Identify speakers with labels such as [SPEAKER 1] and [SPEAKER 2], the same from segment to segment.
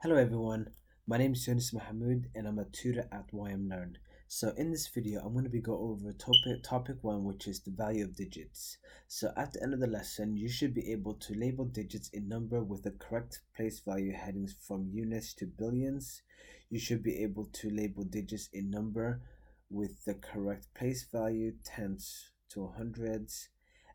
[SPEAKER 1] Hello everyone, my name is Yunus Mahmoud and I'm a tutor at YM Learn. So in this video, I'm going to be go over topic 1, which is the value of digits. So at the end of the lesson, you should be able to label digits in number with the correct place value headings from units to billions. You should be able to label digits in number with the correct place value, tens to hundreds,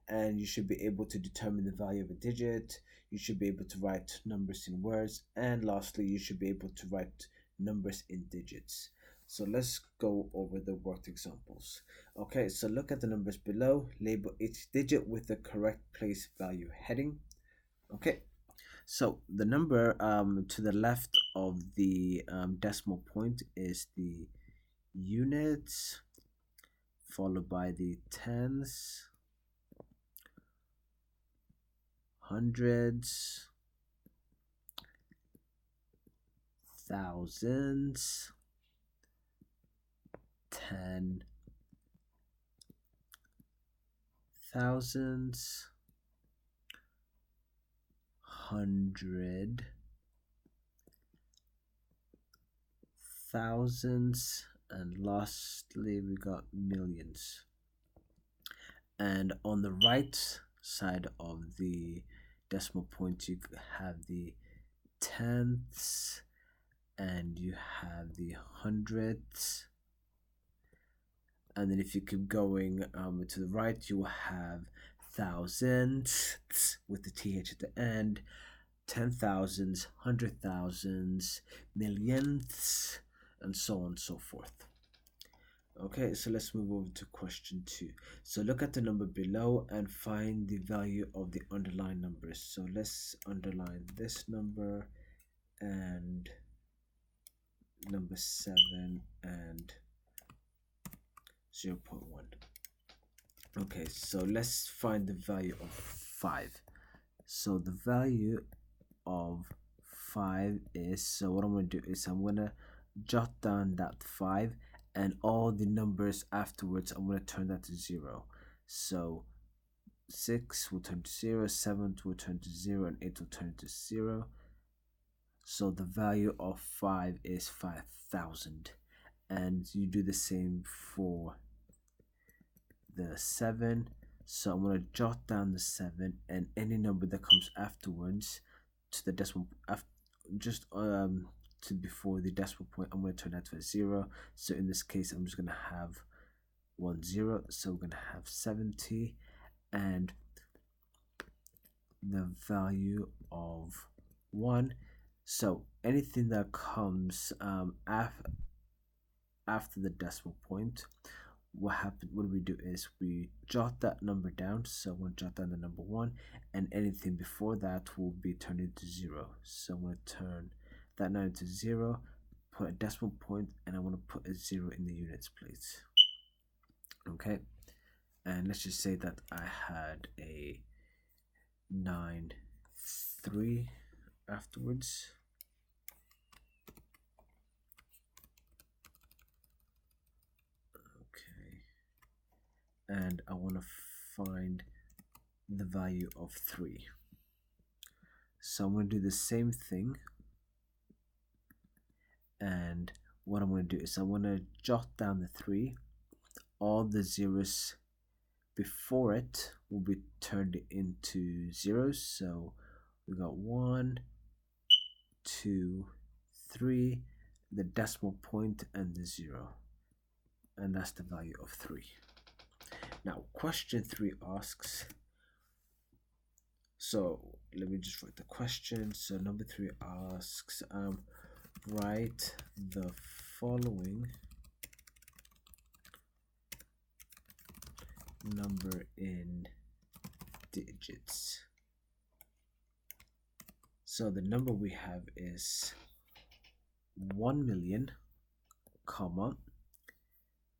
[SPEAKER 1] and you should be able to determine the value of a digit. You should be able to write numbers in words, and lastly, you should be able to write numbers in digits. So let's go over the worked examples. Okay, so look at the numbers below, label each digit with the correct place value heading. Okay, so the number to the left of the decimal point is the units, followed by the tens, hundreds, thousands, 10,000s, hundred thousands, and lastly we got millions. And on the right side of the decimal point, you have the tenths and you have the hundredths. And then if you keep going to the right, you will have thousands with the th at the end, 10,000s, 100,000s, millionths, and so on and so forth. Okay, so let's move over to question 2. So look at the number below and find the value of the underlying numbers. So let's underline this number and number 7 and 0.1. Okay, so let's find the value of 5. So the value of 5 is, so what I'm going to do is I'm going to jot down that 5, and all the numbers afterwards I'm going to turn that to 0. So 6 will turn to 0, 7 will turn to 0, and 8 will turn to 0. So the value of 5 is 5,000. And you do the same for the 7. So I'm going to jot down the 7, and any number that comes afterwards to the decimal just to before the decimal point, I'm going to turn that to a 0. So in this case, I'm just going to have 10. So we're going to have 70, and the value of 1. So anything that comes after the decimal point, what we do is we jot that number down. So we'll jot down the number 1, and anything before that will be turned into 0. So I'm going to turn that now into 0, put a decimal point, and I want to put a 0 in the units place. Okay, and let's just say that I had a 9.3 afterwards. Okay, and I want to find the value of 3. So I'm going to do the same thing, and what I'm going to do is I'm going to jot down the 3. All the zeros before it will be turned into zeros. So we got 1, 2, 3, the decimal point, and the 0. And that's the value of 3. Now, question 3 asks, so let me just write the question. So number 3 asks, write the following number in digits. So the number we have is 1,000,000, comma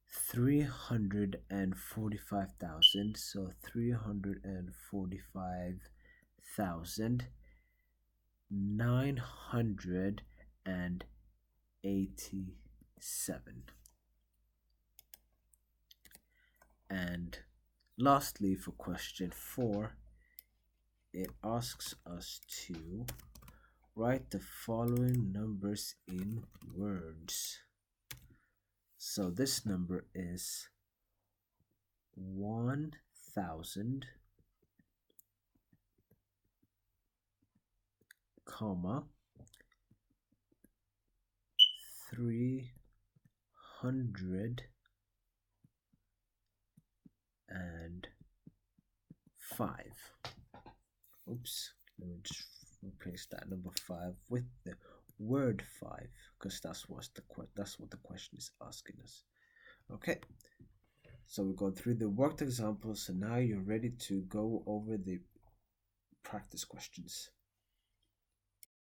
[SPEAKER 1] 345,000. So 345,987. And lastly, for question 4, it asks us to Write the following numbers in words. So this number is 1000, comma 305. Oops, let me just replace that number 5 with the word 5, because that's what the question is asking us. Okay, so we've gone through the worked examples, so now you're ready to go over the practice questions.